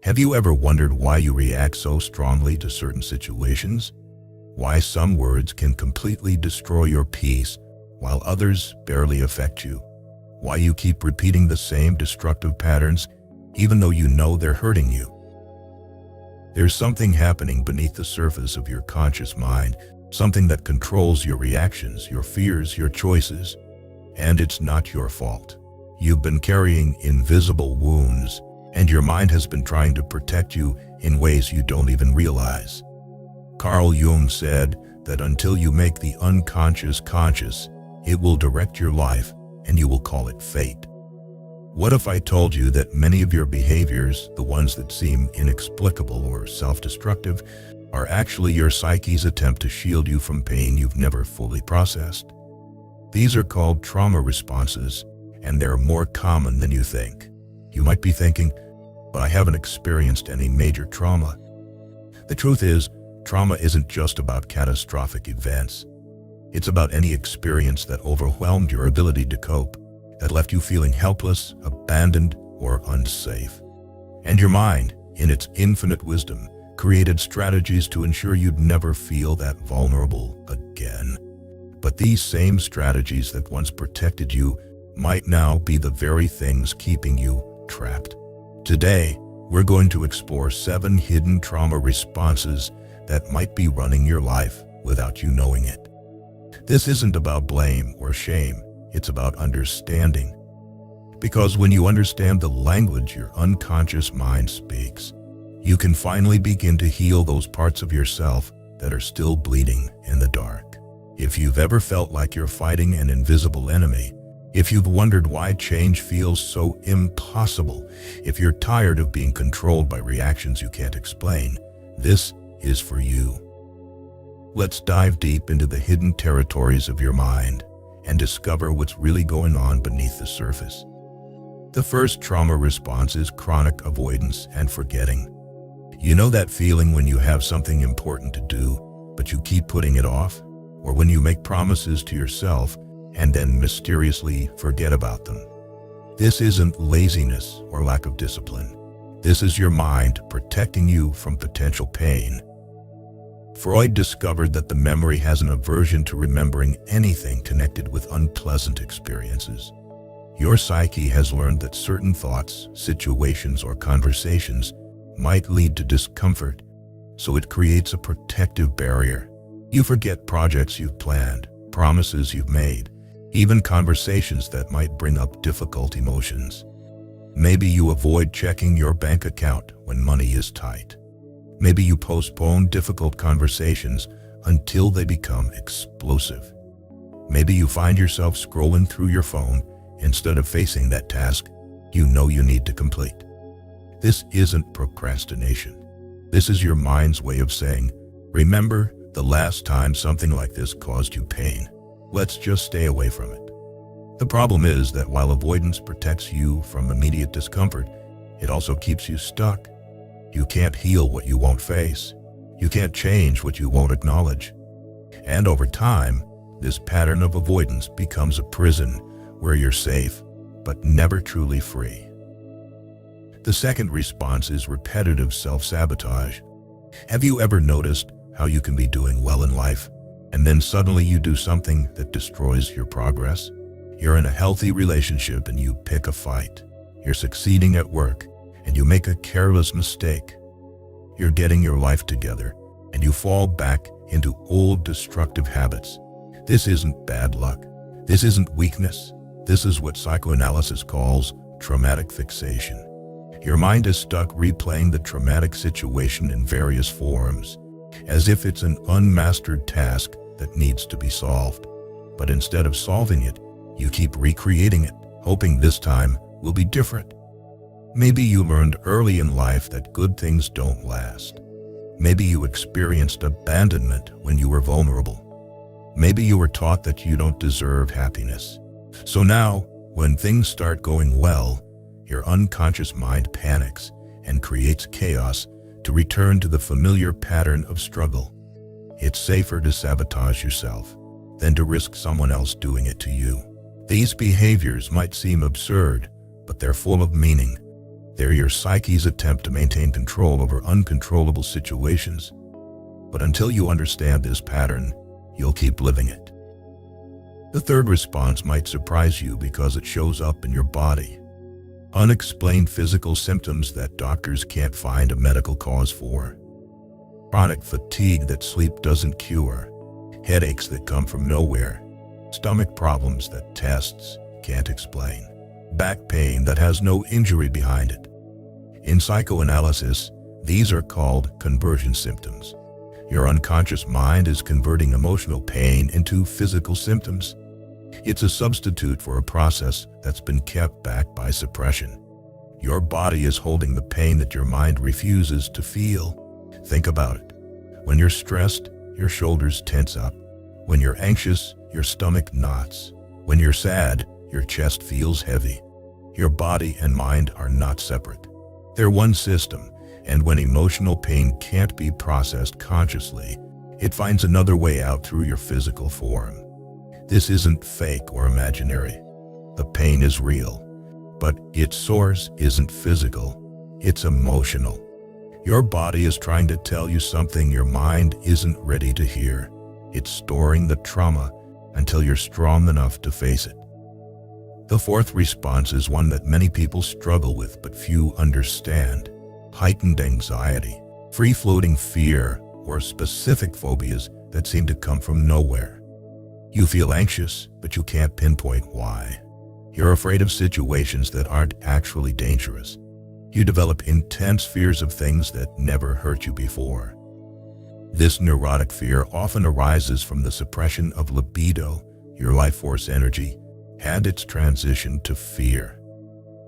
Have you ever wondered why you react so strongly to certain situations? Why some words can completely destroy your peace while others barely affect you? Why you keep repeating the same destructive patterns even though you know they're hurting you? There's something happening beneath the surface of your conscious mind, something that controls your reactions, your fears, your choices, and it's not your fault. You've been carrying invisible wounds, and your mind has been trying to protect you in ways you don't even realize. Carl Jung said that until you make the unconscious conscious, it will direct your life and you will call it fate. What if I told you that many of your behaviors, the ones that seem inexplicable or self-destructive, are actually your psyche's attempt to shield you from pain you've never fully processed? These are called trauma responses, and they're more common than you think. You might be thinking, but I haven't experienced any major trauma. The truth is, trauma isn't just about catastrophic events. It's about any experience that overwhelmed your ability to cope, that left you feeling helpless, abandoned, or unsafe. And your mind, in its infinite wisdom, created strategies to ensure you'd never feel that vulnerable again. But these same strategies that once protected you might now be the very things keeping you trapped. Today, we're going to explore 7 hidden trauma responses that might be running your life without you knowing it. This isn't about blame or shame. It's about understanding. Because when you understand the language your unconscious mind speaks, you can finally begin to heal those parts of yourself that are still bleeding in the dark. If you've ever felt like you're fighting an invisible enemy, if you've wondered why change feels so impossible, if you're tired of being controlled by reactions you can't explain, this is for you. Let's dive deep into the hidden territories of your mind and discover what's really going on beneath the surface. The first trauma response is chronic avoidance and forgetting. You know that feeling when you have something important to do, but you keep putting it off? Or when you make promises to yourself and then mysteriously forget about them? This isn't laziness or lack of discipline. This is your mind protecting you from potential pain. Freud discovered that the memory has an aversion to remembering anything connected with unpleasant experiences. Your psyche has learned that certain thoughts, situations, or conversations might lead to discomfort, so it creates a protective barrier. You forget projects you've planned, promises you've made, even conversations that might bring up difficult emotions. Maybe you avoid checking your bank account when money is tight. Maybe you postpone difficult conversations until they become explosive. Maybe you find yourself scrolling through your phone instead of facing that task you know you need to complete. This isn't procrastination. This is your mind's way of saying, remember the last time something like this caused you pain. Let's just stay away from it. The problem is that while avoidance protects you from immediate discomfort, it also keeps you stuck. You can't heal what you won't face. You can't change what you won't acknowledge. And over time, this pattern of avoidance becomes a prison where you're safe, but never truly free. The second response is repetitive self-sabotage. Have you ever noticed how you can be doing well in life, and then suddenly you do something that destroys your progress? You're in a healthy relationship and you pick a fight. You're succeeding at work and you make a careless mistake. You're getting your life together and you fall back into old destructive habits. This isn't bad luck. This isn't weakness. This is what psychoanalysis calls traumatic fixation. Your mind is stuck replaying the traumatic situation in various forms, as if it's an unmastered task that needs to be solved. But instead of solving it, you keep recreating it, hoping this time will be different. Maybe you learned early in life that good things don't last. Maybe you experienced abandonment when you were vulnerable. Maybe you were taught that you don't deserve happiness. So now, when things start going well, your unconscious mind panics and creates chaos to return to the familiar pattern of struggle. It's safer to sabotage yourself than to risk someone else doing it to you. These behaviors might seem absurd, but they're full of meaning. They're your psyche's attempt to maintain control over uncontrollable situations. But until you understand this pattern, you'll keep living it. The third response might surprise you because it shows up in your body. Unexplained physical symptoms that doctors can't find a medical cause for. Chronic fatigue that sleep doesn't cure. Headaches that come from nowhere. Stomach problems that tests can't explain. Back pain that has no injury behind it. In psychoanalysis, these are called conversion symptoms. Your unconscious mind is converting emotional pain into physical symptoms. It's a substitute for a process that's been kept back by suppression. Your body is holding the pain that your mind refuses to feel. Think about it. When you're stressed, your shoulders tense up. When you're anxious, your stomach knots. When you're sad, your chest feels heavy. Your body and mind are not separate. They're one system, and when emotional pain can't be processed consciously, it finds another way out through your physical form. This isn't fake or imaginary. The pain is real, but its source isn't physical, it's emotional. Your body is trying to tell you something your mind isn't ready to hear. It's storing the trauma until you're strong enough to face it. The fourth response is one that many people struggle with but few understand. Heightened anxiety, free-floating fear, or specific phobias that seem to come from nowhere. You feel anxious, but you can't pinpoint why. You're afraid of situations that aren't actually dangerous. You develop intense fears of things that never hurt you before. This neurotic fear often arises from the suppression of libido, your life force energy, and its transition to fear.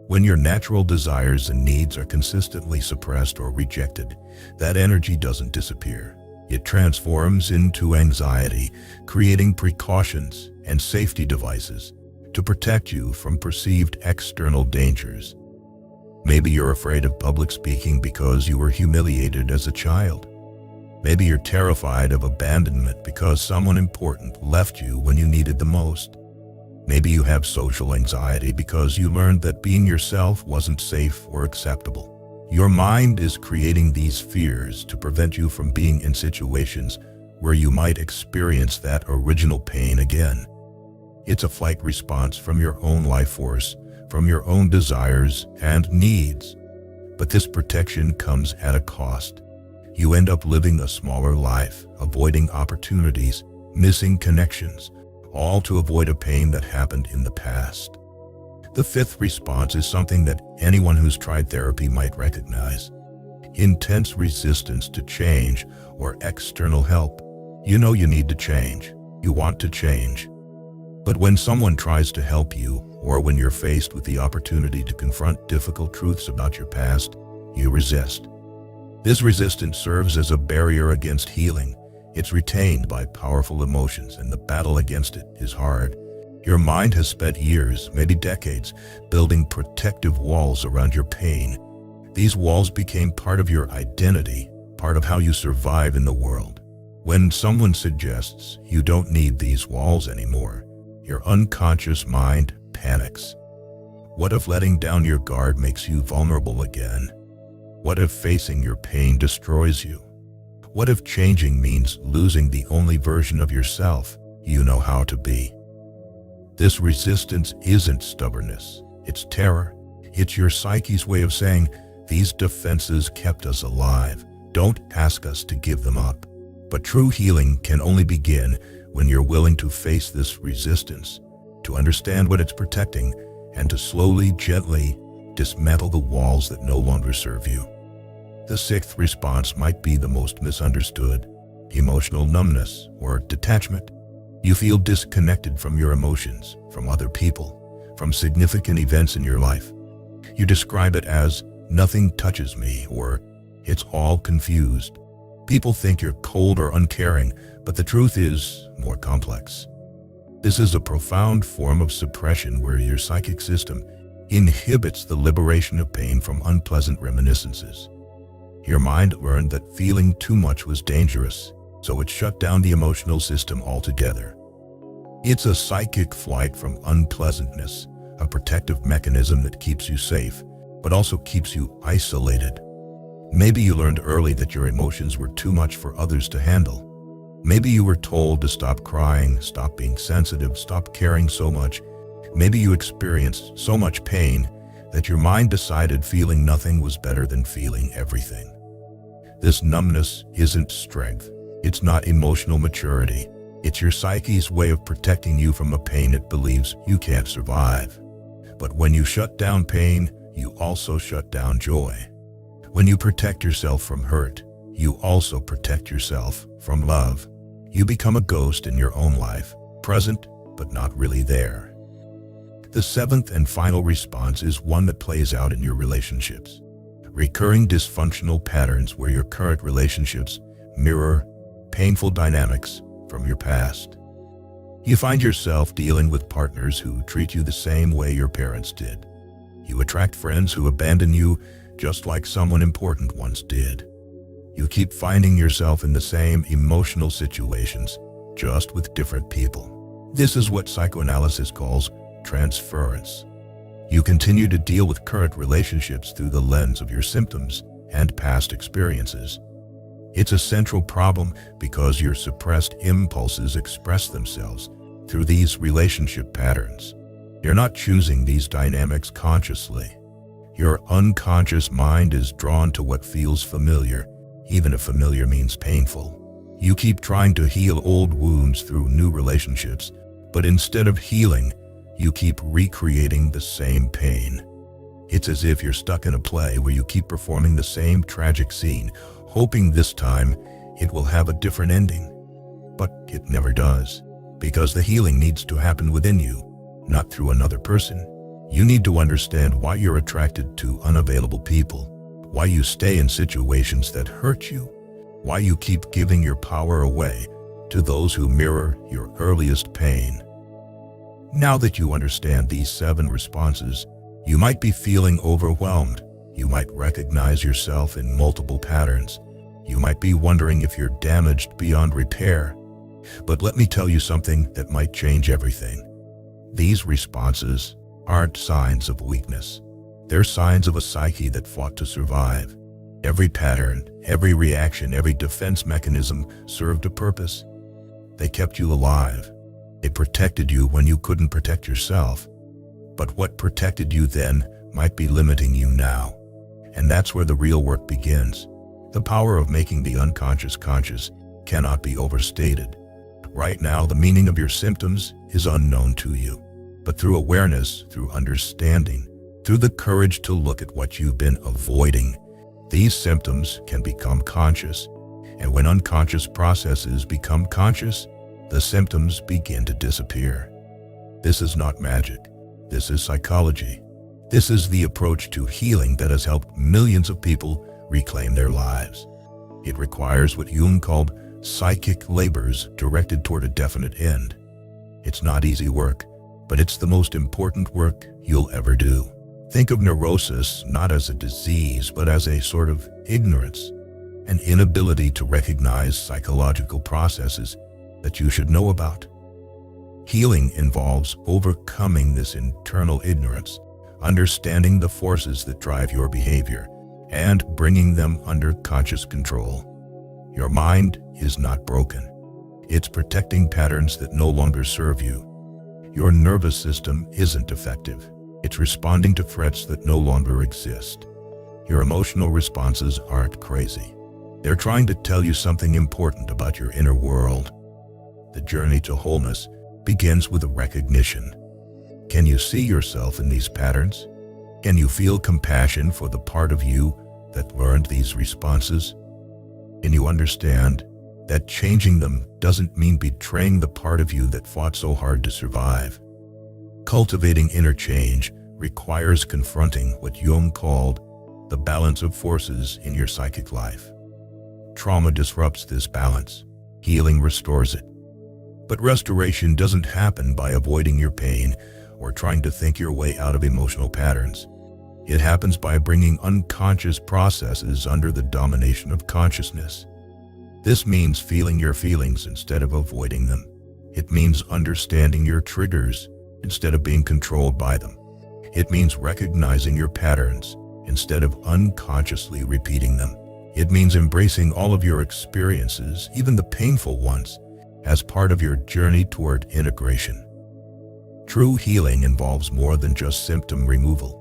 When your natural desires and needs are consistently suppressed or rejected, that energy doesn't disappear. It transforms into anxiety, creating precautions and safety devices to protect you from perceived external dangers. Maybe you're afraid of public speaking because you were humiliated as a child. Maybe you're terrified of abandonment because someone important left you when you needed the most. Maybe you have social anxiety because you learned that being yourself wasn't safe or acceptable. Your mind is creating these fears to prevent you from being in situations where you might experience that original pain again. It's a flight response from your own life force, from your own desires and needs. But this protection comes at a cost. You end up living a smaller life, avoiding opportunities, missing connections, all to avoid a pain that happened in the past. The fifth response is something that anyone who's tried therapy might recognize. Intense resistance to change or external help. You know you need to change. You want to change. But when someone tries to help you, or when you're faced with the opportunity to confront difficult truths about your past, you resist. This resistance serves as a barrier against healing. It's retained by powerful emotions, and the battle against it is hard. Your mind has spent years, maybe decades, building protective walls around your pain. These walls became part of your identity, part of how you survive in the world. When someone suggests you don't need these walls anymore, your unconscious mind panics. What if letting down your guard makes you vulnerable again? What if facing your pain destroys you? What if changing means losing the only version of yourself you know how to be? This resistance isn't stubbornness, it's terror. It's your psyche's way of saying, these defenses kept us alive. Don't ask us to give them up. But true healing can only begin when you're willing to face this resistance, to understand what it's protecting, and to slowly, gently dismantle the walls that no longer serve you. The sixth response might be the most misunderstood: emotional numbness or detachment. You feel disconnected from your emotions, from other people, from significant events in your life. You describe it as, nothing touches me, or it's all confused. People think you're cold or uncaring, but the truth is more complex. This is a profound form of suppression where your psychic system inhibits the liberation of pain from unpleasant reminiscences. Your mind learned that feeling too much was dangerous, so it shut down the emotional system altogether. It's a psychic flight from unpleasantness, a protective mechanism that keeps you safe, but also keeps you isolated. Maybe you learned early that your emotions were too much for others to handle. Maybe you were told to stop crying, stop being sensitive, stop caring so much. Maybe you experienced so much pain that your mind decided feeling nothing was better than feeling everything. This numbness isn't strength. It's not emotional maturity. It's your psyche's way of protecting you from a pain it believes you can't survive. But when you shut down pain, you also shut down joy. When you protect yourself from hurt, you also protect yourself from love. You become a ghost in your own life, present but not really there. The seventh and final response is one that plays out in your relationships. Recurring dysfunctional patterns where your current relationships mirror painful dynamics from your past. You find yourself dealing with partners who treat you the same way your parents did. You attract friends who abandon you just like someone important once did. You keep finding yourself in the same emotional situations, just with different people. This is what psychoanalysis calls transference. You continue to deal with current relationships through the lens of your symptoms and past experiences. It's a central problem because your suppressed impulses express themselves through these relationship patterns. You're not choosing these dynamics consciously. Your unconscious mind is drawn to what feels familiar, even if familiar means painful. You keep trying to heal old wounds through new relationships, but instead of healing, you keep recreating the same pain. It's as if you're stuck in a play where you keep performing the same tragic scene, hoping this time it will have a different ending. But it never does, because the healing needs to happen within you, not through another person. You need to understand why you're attracted to unavailable people, why you stay in situations that hurt you, why you keep giving your power away to those who mirror your earliest pain. Now that you understand these 7 responses, you might be feeling overwhelmed. You might recognize yourself in multiple patterns. You might be wondering if you're damaged beyond repair. But let me tell you something that might change everything. These responses aren't signs of weakness. They're signs of a psyche that fought to survive. Every pattern, every reaction, every defense mechanism served a purpose. They kept you alive. They protected you when you couldn't protect yourself. But what protected you then might be limiting you now. And that's where the real work begins. The power of making the unconscious conscious cannot be overstated. Right now, the meaning of your symptoms is unknown to you. But through awareness, through understanding, through the courage to look at what you've been avoiding, these symptoms can become conscious. And when unconscious processes become conscious, the symptoms begin to disappear. This is not magic. This is psychology. This is the approach to healing that has helped millions of people reclaim their lives. It requires what Jung called psychic labors directed toward a definite end. It's not easy work, but it's the most important work you'll ever do. Think of neurosis not as a disease, but as a sort of ignorance, an inability to recognize psychological processes that you should know about. Healing involves overcoming this internal ignorance, understanding the forces that drive your behavior, and bringing them under conscious control. Your mind is not broken. It's protecting patterns that no longer serve you. Your nervous system isn't defective. It's responding to threats that no longer exist. Your emotional responses aren't crazy. They're trying to tell you something important about your inner world. The journey to wholeness begins with a recognition. Can you see yourself in these patterns? Can you feel compassion for the part of you that learned these responses? Can you understand that changing them doesn't mean betraying the part of you that fought so hard to survive? Cultivating inner change requires confronting what Jung called the balance of forces in your psychic life. Trauma disrupts this balance. Healing restores it. But restoration doesn't happen by avoiding your pain or trying to think your way out of emotional patterns. It happens by bringing unconscious processes under the domination of consciousness. This means feeling your feelings instead of avoiding them. It means understanding your triggers instead of being controlled by them. It means recognizing your patterns instead of unconsciously repeating them. It means embracing all of your experiences, even the painful ones, as part of your journey toward integration. True healing involves more than just symptom removal.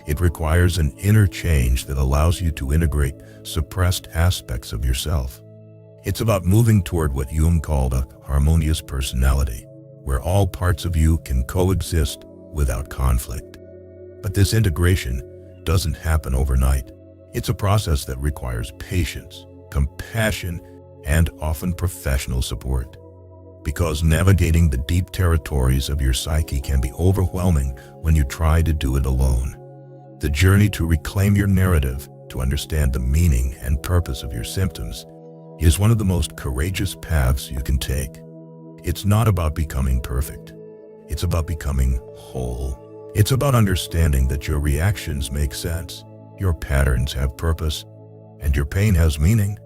It requires an inner change that allows you to integrate suppressed aspects of yourself. It's about moving toward what Jung called a harmonious personality, where all parts of you can coexist without conflict. But this integration doesn't happen overnight. It's a process that requires patience, compassion, and often professional support. Because navigating the deep territories of your psyche can be overwhelming when you try to do it alone. The journey to reclaim your narrative, to understand the meaning and purpose of your symptoms, is one of the most courageous paths you can take. It's not about becoming perfect. It's about becoming whole. It's about understanding that your reactions make sense, your patterns have purpose, and your pain has meaning.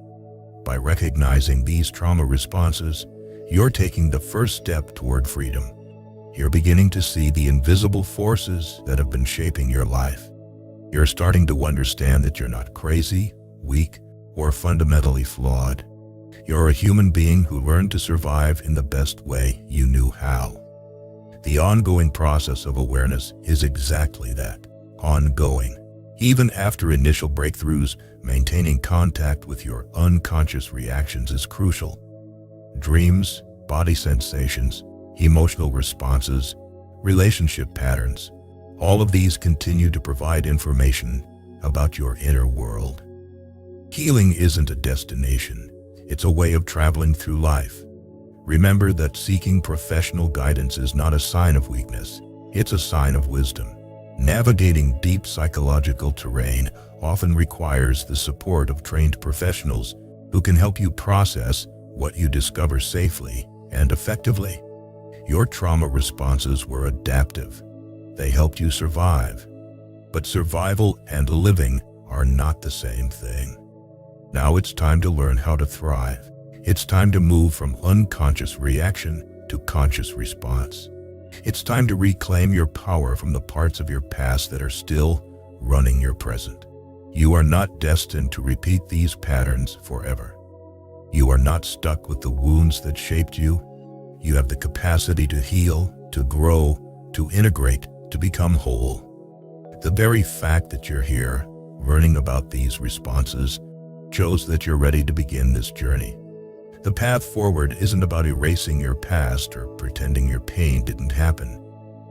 By recognizing these trauma responses, you're taking the first step toward freedom. You're beginning to see the invisible forces that have been shaping your life. You're starting to understand that you're not crazy, weak, or fundamentally flawed. You're a human being who learned to survive in the best way you knew how. The ongoing process of awareness is exactly that, ongoing. Even after initial breakthroughs, maintaining contact with your unconscious reactions is crucial. Dreams, body sensations, emotional responses, relationship patterns, all of these continue to provide information about your inner world. Healing isn't a destination, it's a way of traveling through life. Remember that seeking professional guidance is not a sign of weakness, it's a sign of wisdom. Navigating deep psychological terrain often requires the support of trained professionals who can help you process what you discover safely and effectively. Your trauma responses were adaptive. They helped you survive. But survival and living are not the same thing. Now it's time to learn how to thrive. It's time to move from unconscious reaction to conscious response. It's time to reclaim your power from the parts of your past that are still running your present. You are not destined to repeat these patterns forever. You are not stuck with the wounds that shaped you. You have the capacity to heal, to grow, to integrate, to become whole. The very fact that you're here, learning about these responses, shows that you're ready to begin this journey. The path forward isn't about erasing your past or pretending your pain didn't happen.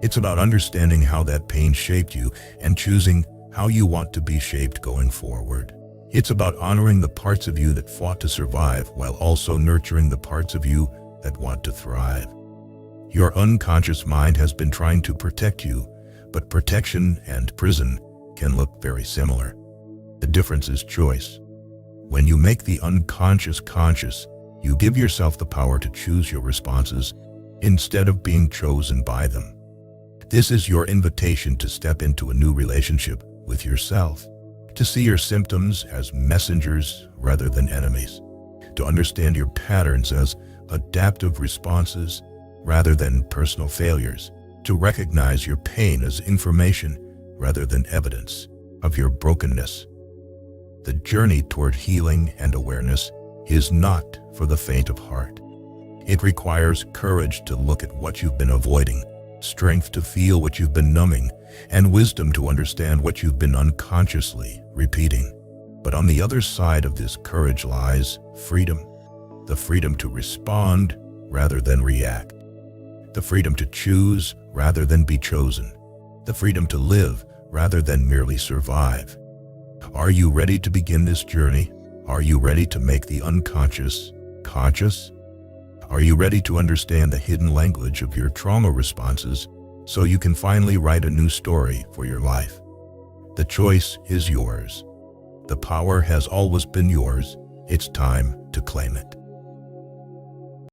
It's about understanding how that pain shaped you and choosing how you want to be shaped going forward. It's about honoring the parts of you that fought to survive while also nurturing the parts of you that want to thrive. Your unconscious mind has been trying to protect you, but protection and prison can look very similar. The difference is choice. When you make the unconscious conscious, you give yourself the power to choose your responses instead of being chosen by them. This is your invitation to step into a new relationship with yourself, to see your symptoms as messengers rather than enemies, to understand your patterns as adaptive responses rather than personal failures, to recognize your pain as information rather than evidence of your brokenness. The journey toward healing and awareness is not for the faint of heart. It requires courage to look at what you've been avoiding, strength to feel what you've been numbing, and wisdom to understand what you've been unconsciously repeating. But on the other side of this courage lies freedom. The freedom to respond rather than react. The freedom to choose rather than be chosen. The freedom to live rather than merely survive. Are you ready to begin this journey? Are you ready to make the unconscious conscious? Are you ready to understand the hidden language of your trauma responses so you can finally write a new story for your life? The choice is yours. The power has always been yours. It's time to claim it.